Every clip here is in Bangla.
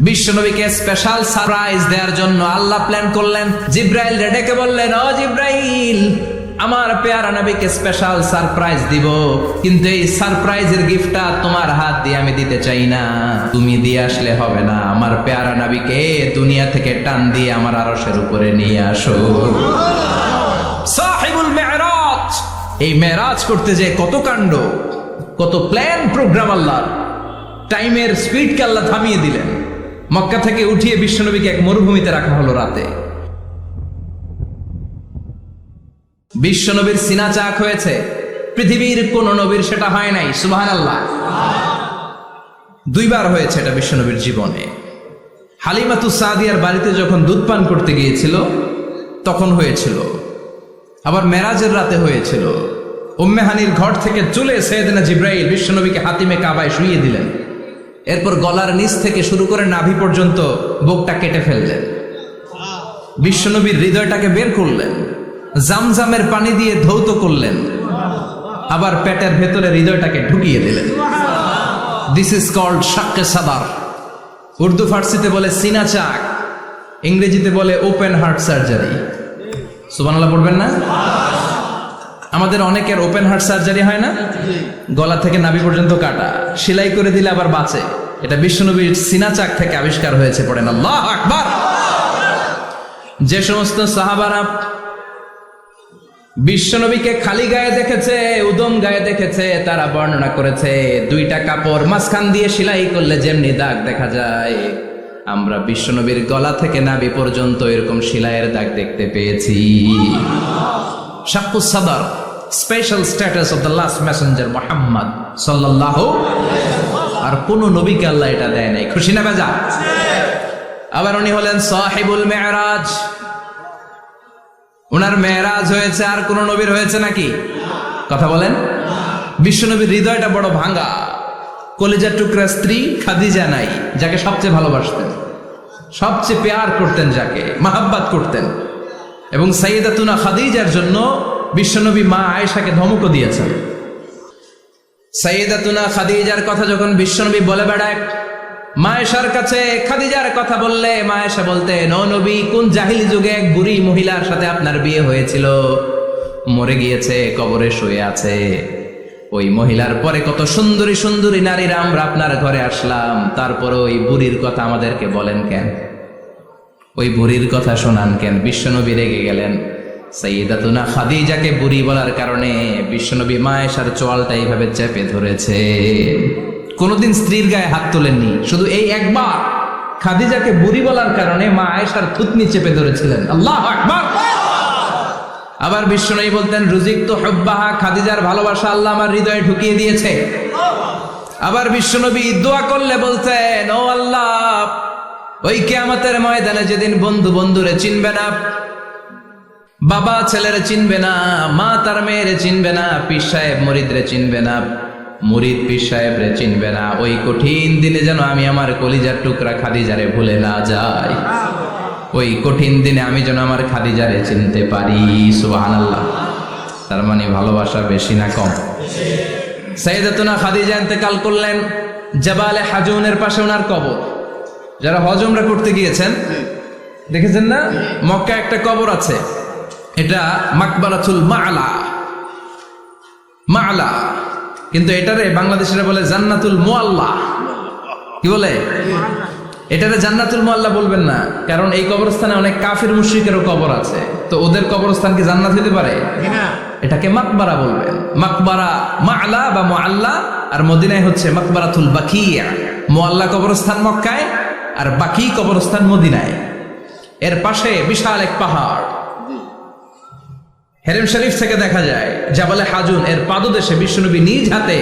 বিশ্বনবীকে স্পেশাল সারপ্রাইজ দেওয়ার জন্য আল্লাহ প্ল্যান করলেন। জিব্রাইল ডেকে বললেন, ও জিব্রাইল, আমার পেয়ারা নবীকে স্পেশাল সারপ্রাইজ দিব, কিন্তু এই সারপ্রাইজের গিফটটা তোমার হাত দিয়ে আমি দিতে চাই না, তুমি দিয়ে আসলে হবে না। আমার পেয়ারা নবীকে দুনিয়া থেকে টান দিয়ে আমার আরশের উপরে নিয়ে আসো। সাহিবুল মেরাজ, এই মেরাজ করতে যে কত কাণ্ড, কত প্ল্যান প্রোগ্রাম। আল্লাহ টাইমের স্পিডকে আল্লাহ থামিয়ে দিলেন। মক্কা থেকে উঠিয়ে বিশ্বনবীকে এক মরুভূমিতে রাখা হলো রাতে। বিশ্বনবীর সিনা চাক হয়েছে, পৃথিবীর কোন নবীর সেটা হয় নাই। সুবহানাল্লাহ। দুইবার হয়েছে এটা বিশ্বনবীর জীবনে। হালিমাতু সাদিয়ার বাড়িতে যখন দুধ পান করতে গিয়েছিল তখন হয়েছিল, আবার মেরাজের রাতে হয়েছিল। উম্মে হানির ঘর থেকে চলে সাইয়েদনা জিব্রাইল বিশ্বনবীকে হাতিমে কাবায় শুইয়ে দিলেন। এরপর গলার নিচ থেকে শুরু করে নাভি পর্যন্ত বুকটা কেটে ফেললেন। বিশ্বনবীর হৃদয়টাকে বের করলেন, জামজামের পানি দিয়ে ধৌত করলেন, আবার পেটের ভেতরে হৃদয়টাকে ঢুকিয়ে দিলেন। দিস ইজ কল্ড শাক্কে সাদার। উর্দু ফার্সিতে বলে সিনা চাক, ইংরেজিতে বলে ওপেন হার্ট সার্জারি। সুবহানাল্লাহ পড়বেন না? আমাদের অনেকের ওপেন হার্ট সার্জারি হয় না, গলা থেকে নাভি পর্যন্ত কাটা, সেলাই করে দিলে আবার বাঁচে। এটা বিশ্বনবীর সিনা চাক থেকে আবিষ্কার হয়েছে। পড়েন আল্লাহু আকবার। যে সমস্ত সাহাবারা বিশ্বনবীকে খালি গায়ে দেখেছে, উদম গায়ে দেখেছে, তারা বর্ণনা করেছে দুইটা কাপড় মাঝখান দিয়ে সেলাই করলে যেমনি দাগ দেখা যায়, আমরা বিশ্বনবীর গলা থেকে নাভি পর্যন্ত এরকম সেলাইয়ের দাগ দেখতে পেয়েছি। শাক্কুস সাদার, special status of the last Messenger Muhammad সাল্লাল্লাহু। আর কোন নবীকে আল্লাহ এটা দেয় নাই। খুশি না বেজা? আবার উনি হলেন সাহিবুল মেরাজ। ওনার মেরাজ হয়েছে, আর কোন নবীর হয়েছে নাকি? কথা বলেন। বিশ্বনবীর হৃদয়টা বড় ভাঙা, কলিজার টুকরা স্ত্রী খাদিজা নাই, যাকে সবচেয়ে ভালোবাসতেন, সবচেয়ে প্যার করতেন, যাকে মাহাব্বাত করতেন। এবং সাইয়েদাতুনা খাদিজার জন্য বিশ্বনবী মা আয়েশাকে ধমকও দিয়েছেন। সাইয়েদাতুনা খাদিজার কথা যখন বিশ্বনবী বলে বেড়ায় মা আয়েশার কাছে, খাদিজার কথা বললে মা আয়েশা বলতেন, ও নবী, কোন জাহিলি যুগে এক বুড়ি মহিলার সাথে আপনার বিয়ে হয়েছিল, মরে গিয়েছে, কবরে শুয়ে আছে। ওই মহিলার পরে কত সুন্দরী সুন্দরী নারীরা আমরা আপনার ঘরে আসলাম, তারপরে ওই বুড়ির কথা আমাদেরকে বলেন কেন? ওই বুড়ির কথা শোনান কেন? বিশ্বনবী রেগে গেলেন। সাইয়েদাতুনা খাদিজাকে বুড়ি বলার কারণে বিশ্বনবী মা আয়েশার চোয়ালটা এইভাবে চেপে ধরেছে। কোনদিন স্ত্রীর গায়ে হাত তোলেননি, শুধু এই একবার খাদিজাকে বুড়ি বলার কারণে মা আয়েশার থুতনি চেপে ধরেছিলেন। আল্লাহু আকবার। আবার বিশ্বনবী বলতেন, রুজিকতু হুব্বাহা, খাদিজার ভালোবাসা আল্লাহ আমার হৃদয়ে ঢুকিয়ে দিয়েছে। আবার বিশ্বনবী দোয়া করলে বলতেন, ও আল্লাহ, ওই কিয়ামতের ময়দানে যেদিন বন্ধু বন্ধুরে চিনবে না, বাবা ছেলেরে চিনবে না, মা তার মেয়েরে চিনবে না, পীর সাহেব মুরিদরে চিনবে না, মুরিদ পীর সাহেবরে চিনবে না, ওই কঠিন দিনে যেন আমি আমার কলিজার টুকরা খাদিজারে ভুলে না যাই। ওই কঠিন দিনে আমি যেন আমার খাদিজারে চিনতে পারি। সুবহানাল্লাহ। তার মানে ভালোবাসা বেশি না কম? সাইয়েদাতুনা খাদিজা ইন্তেকাল করলেন। জাবালে হাজুনের পাশে ওনার কবর। যারা হজ উমরা করতে গিয়েছেন দেখেছেন না, মক্কা একটা কবর আছে, এটা মাকবারাতুল মা'লা। মা'লা, কিন্তু এটারে বাংলাদেশিরা বলে জান্নাতুল মুআল্লা। কি বলে? এটারে জান্নাতুল মুআল্লা বলবেন না, কারণ এই কবরস্থানে অনেক কাফির মুশরিকেরও কবর আছে, তো ওদের কবরস্থান কি জান্নাত হতে পারে? এটাকে মাকবারা বলবেন। মাকবারা মা'লা বা মুআল্লা, আর মদিনায় হচ্ছে মাকবারাতুল বাকিয়া। মুআল্লা কবরস্থান মক্কায়, আর বাকি কবরস্থান মদিনায়। এর পাশে বিশাল এক পাহাড়, হেরেম শরীফ থেকে দেখা যায় জাবালে হাজুন, এর পাদদেশে বিশ্বনবী নিজ হাতে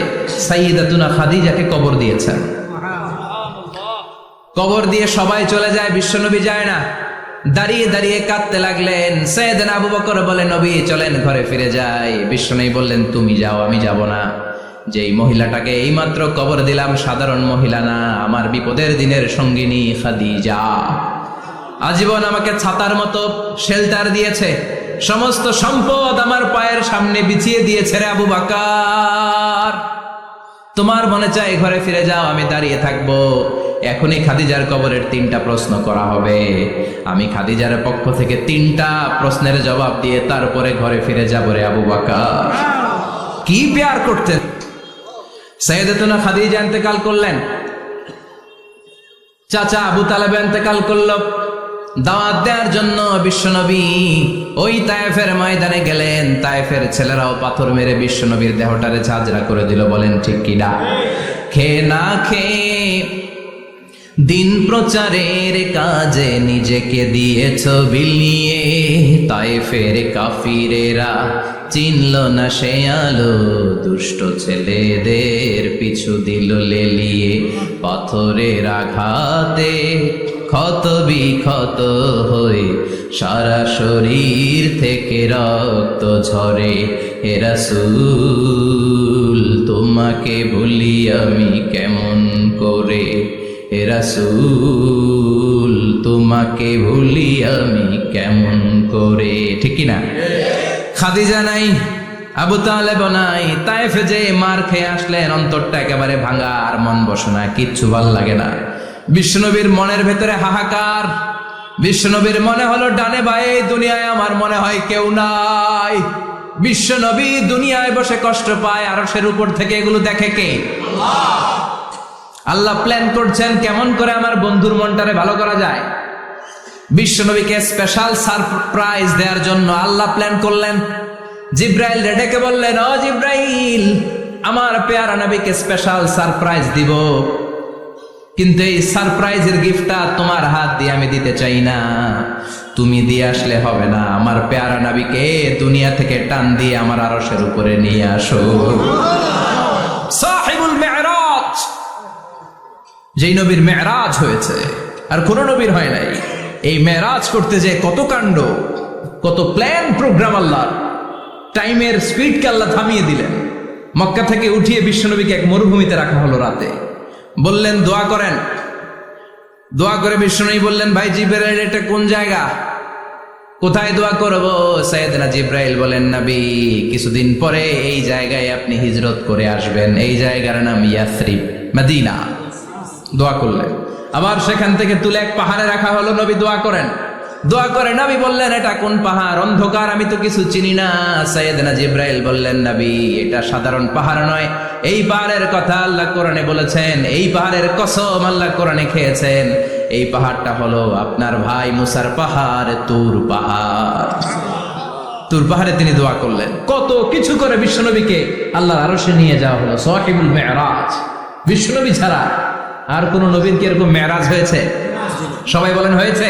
সাইয়েদাতুনা খাদিজাকে কবর দিয়েছেন। কবর দিয়ে সবাই চলে যায়, বিশ্বনবী যায় না। দাঁড়িয়ে দাঁড়িয়ে কাঁদতে লাগলেন। সাইয়েদনা আবু বকর বলে, নবী চলেন ঘরে ফিরে যাই। বিশ্বনবী বললেন, তুমি যাও, আমি যাব না। যেই মহিলাটাকে এইমাত্র কবর দিলাম সাধারণ মহিলা না, আমার বিপদের দিনের সঙ্গিনী খাদিজা। আজীবন আমাকে ছাতার মতো শেল্টার দিয়েছে, সমস্ত সম্পদ আমার পায়ের সামনে বিছিয়ে দিয়েছে রে আবু বকর। তোমার মনে চাই ঘরে ফিরে যাও, আমি দাঁড়িয়ে থাকবো। এখনই খাদিজার কবরের 3টা প্রশ্ন করা হবে। আমি খাদিজার পক্ষ থেকে 3টা প্রশ্নের জবাব দিয়ে তারপরে ঘরে ফিরে যাব রে আবু বকর। কি প্যার করতেন। সাইয়েদাতুনা খাদিজা ইন্তেকাল করলেন, চাচা আবু তালেব ইন্তেকাল করলো। দাওয়াত দেওয়ার জন্য বিশ্বনবী ওই তায়েফের ময়দানে গেলেন। তায়েফের ছেলেরাও পাথর মেরে বিশ্বনবীর দেহটারে ঝাঁঝরা করে দিল। বলেন ঠিক কিনা? খেয়ে না খেয়ে দিন প্রচারের কাজে নিজেকে দিয়েছ বিলিয়ে। তায়েফের কাফিরেরা চিনল না সে আলো, দুষ্ট ছেলেদের পিছু দিল লেলিয়ে। পাথরের আঘাতে ক্ষত বিক্ষত হয়ে সারা শরীর থেকে রক্ত ঝরে। হে রাসূল তোমাকে ভুলি আমি কেমন করে, হে রাসূল তোমাকে ভুলি আমি কেমন করে। ঠিক কিনা? খাদিজা নাই, আবু তালেব নাই, তায়েফে যে মার খেয়ে আসলেন, অন্তরটা একেবারে ভাঙা, আর মন বসে না, কিচ্ছু ভাল লাগে না। বিশ্বনবীর মনের ভেতরে হাহাকার। বিশ্বনবীর মনে হলো ডানে বায়ে দুনিয়ায় আমার মনে হয় কেউ নাই। বিশ্বনবী দুনিয়ায় বসে কষ্ট পায়, আরশের উপর থেকে এগুলো দেখে কে? আল্লাহ প্ল্যান করছেন কেমন করে আমার বন্ধুর মনটারে ভালো করা যায়। বিশ্বনবীকে স্পেশাল সারপ্রাইজ দেওয়ার জন্য আল্লাহ প্ল্যান করলেন। জিব্রাইল ডেকে বললেন, ও জিব্রাইল, আমার পেয়ারা নবীকে স্পেশাল সারপ্রাইজ দিব, কিন্তু এই সারপ্রাইজের গিফটটা তোমার হাত দিয়ে আমি দিতে চাই না, তুমি দিয়ে আসলে হবে না। আমার পেয়ারা নবীকে দুনিয়া থেকে টান দিয়ে আমার আরশের উপরে নিয়ে আসো। সাহিবুল মেরাজ, যেই নবীর মেরাজ হয়েছে আর কোন নবীর হয় নাই। এই মেরাজ করতে যে কত কাণ্ড, কত প্ল্যান প্রোগ্রাম। আল্লাহ টাইমের স্পিডকে আল্লাহ থামিয়ে দিলেন। মক্কা থেকে উঠিয়ে বিশ্বনবীকে এক মরুভূমিতে রাখা হলো রাতে। বললেন দোয়া করেন। দোয়া করে বিশ্বনবী বললেন, ভাই জিবরাইল, এটা কোন জায়গা, কোথায় দোয়া করব? সাইয়েদনা জিবরাইল বলেন, নবী কিছুদিন পরে এই জায়গায় আপনি হিজরত করে আসবেন, এই জায়গার নাম ইয়াসরিব, মদিনা। দোয়া করলেন। আবার সেখান থেকে তুলে এক পাহাড়ে রাখা হলো। নবী দোয়া করেন। দোয়া করে নবী বললেন, এটা কোন পাহাড়? অন্ধকার, আমি তো কিছু চিনি না। সাইয়েদনা জিবরাইল বললেন, নবী এটা সাধারণ পাহাড় নয়, এই পাহাড়ের কথা আল্লাহ কোরআনে বলেছেন, এই পাহাড়ের কসম আল্লাহ কোরআনে খেয়েছেন। এই পাহাড়টা হলো আপনার ভাই মুসার পাহাড়, তুর পাহাড়। তুর পাহাড়ে তিনি দোয়া করলেন। কত কিছু করে বিশ্বনবীকে আল্লাহর আরশে নিয়ে যাওয়া হলো। সাহিবুল মেরাজ। বিশ্বনবী ছাড়া আর কোন নবীর কি এরকম মেরাজ হয়েছে? সবাই বলেন হয়েছে।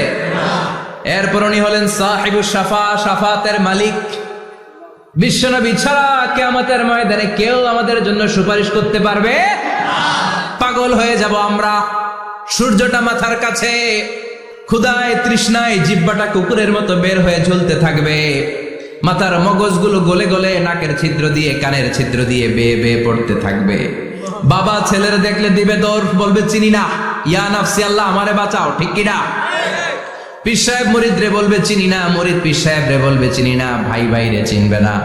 এরপর উনি হলেন সাহিবুস শাফা, শাফাতের মালিক। বিশ্বনবী ছাড়া কিয়ামতের ময়দানে কেউ আমাদের জন্য সুপারিশ করতে পারবে না। পাগল হয়ে যাব আমরা। সূর্যটা মাথার কাছে, ক্ষুধায় তৃষ্ণায় জিহ্বাটা কুকুরের মতো বের হয়ে ঝুলতে থাকবে। মাথার মগজগুলো গলে গলে নাকের ছিদ্র দিয়ে, কানের ছিদ্র দিয়ে বেয়ে বেয়ে পড়তে থাকবে। বাবা ছেলের দেখলে দিবে দৌড়, বলবে চিনি না, ইয়া নাফসি, আল্লাহ আমারে বাঁচাও। ঠিক কিনা? পীর সাহেব মুরিদ রে বলবে চিনি না, মুরিদ পীর সাহেব রে বলবে চিনি না, ভাই ভাই রে চিনবে না।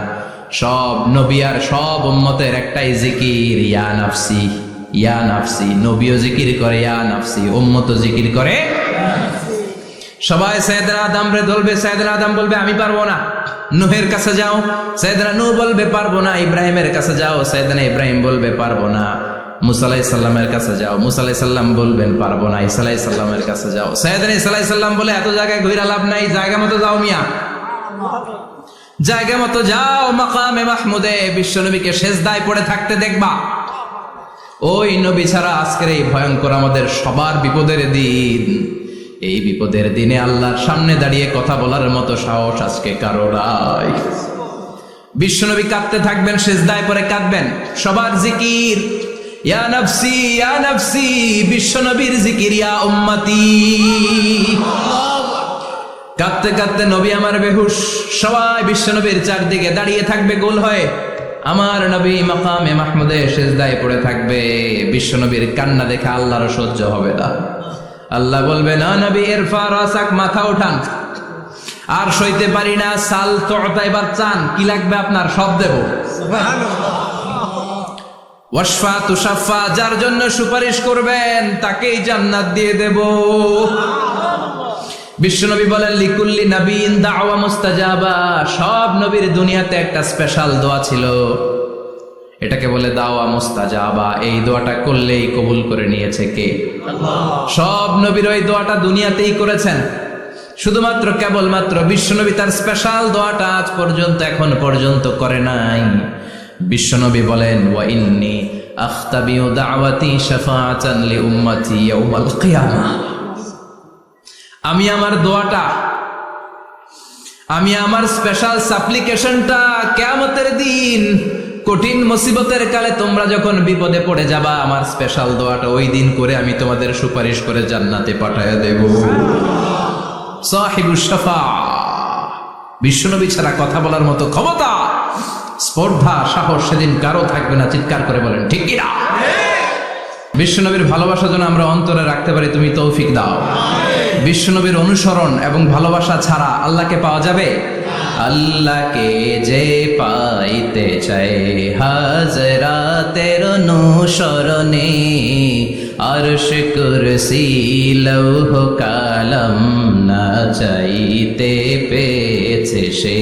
সব নবী আর সব উম্মতের একটাই জিকির, ইয়া নাফসি, ইয়া নাফসি। নবীও জিকির করে ইয়া নাফসি, উম্মতও জিকির করে। সবাই সাইয়েদনা আদম রে বলবে, সাইয়েদনা আদম বলবে আমি পারবো না। নূহের কাছে যাও, সাইয়েদনা নূহ বলবে পারবো না। ইব্রাহিমের কাছে যাও, সাইয়েদনা ইব্রাহিম বলবে পারবো না। মুসা আলাইহিস সালামের কাছে যাও, মুসা আলাইহিস সালাম বলবেন পারবো না। ঈসা আলাইহিস সালামের কাছে যাও, সাইয়েদনা ঈসা আলাইহিস সালাম বলে এত জায়গায় ঘুরে লাভ নাই, জায়গা মতো যাও মিয়া, জায়গা মতো যাও। মাকামে মাহমুদে বিশ্বনবীকে সেজদায় পড়ে থাকতে দেখবা। ওই নবী ছাড়া আজকের এই ভয়ঙ্কর আমাদের সবার বিপদের দিন। এই বিপদের দিনে আল্লাহর সামনে দাঁড়িয়ে কথা বলার মতো সাহস আজকে কারো নাই। বিশ্বনবী কাঁদতে থাকবেন, সেজদায় পড়ে কাঁদবেন। সবার জিকির ইয়া নাফসি, ইয়া নাফসি। বিশ্বনবীর জিকির ইয়া উম্মতি। কাঁদতে কাঁদতে নবী আমার বেহুশ। সবাই বিশ্বনবীর চারদিকে দাঁড়িয়ে থাকবে গোল হয়ে। আমার নবী মাকামে মাহমুদে সেজদায় পড়ে থাকবে। বিশ্বনবীর কান্না দেখে আল্লাহর সহ্য হবে না। আল্লাহ বলবে, না নবী ইরফা রাসাক, মাথা উঠান, আর সইতে পারি না। সাল, তোতা, এবার চান, কি লাগবে আপনার সব দেব। ওয়াশফা তুশাফা, যার জন্য সুপারিশ করবেন তাকেই জান্নাত দিয়ে দেব। বিশ্বনবী বলেন লিকুল্লি নবীন দাওয়া মুস্তাজাবা, সব নবীর দুনিয়াতে একটা স্পেশাল দোয়া ছিল, এটাকে বলে দাওয়া মুস্তাজাবা। এই দোয়াটা করলেই কবুল করে নিয়েছে কে? আল্লাহ। সব নবীর ওই দোয়াটা দুনিয়াতেই করেছেন, শুধুমাত্র কেবলমাত্র বিশ্বনবী তার স্পেশাল দোয়াটা আজ পর্যন্ত এখন পর্যন্ত করে নাই। বিশ্বনবী বলেন ওয়া ইন্নী আখতাবিউ দাওয়াতি শাফাআতান লি উম্মতি ইয়াউমাল কিয়ামাহ, আমি আমার দোয়াটা, আমি আমার স্পেশাল সাপ্লিকেশনটা কিয়ামতের দিন কঠিন মুসিবতের কালে তোমরা যখন বিপদে পড়ে যাবা, আমার স্পেশাল দোয়াটা ওই দিন করে আমি তোমাদের সুপারিশ করে জান্নাতে পাঠায় দেব। সাহিবুশ শাফা, বিশ্বনবী ছাড়া কথা বলার মতো ক্ষমতা, স্পর্ধা, সাহস সেদিন কারো থাকবে না। চিৎকার করে বলেন ঠিক কি না? বিশ্বনবীর ভালোবাসা যেন আমরা অন্তরে রাখতে পারি, তুমি তৌফিক দাও। বিশ্বনবীর অনুসরণ এবং ভালোবাসা ছাড়া আল্লাহকে পাওয়া যাবে? আল্লাহকে যে পাইতে চাই হাজরাতের অনুসরণে, আরশ কুরসি লৌহ কালাম না চাইতে পেয়েছে সে,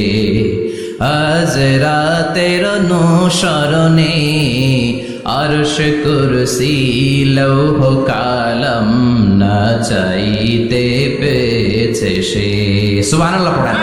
হাজরাতের অনুসরণে আরশ কুরসি লৌহ কালাম না চাইতে পেয়েছে সে। সুবহানাল্লাহ পড়েন।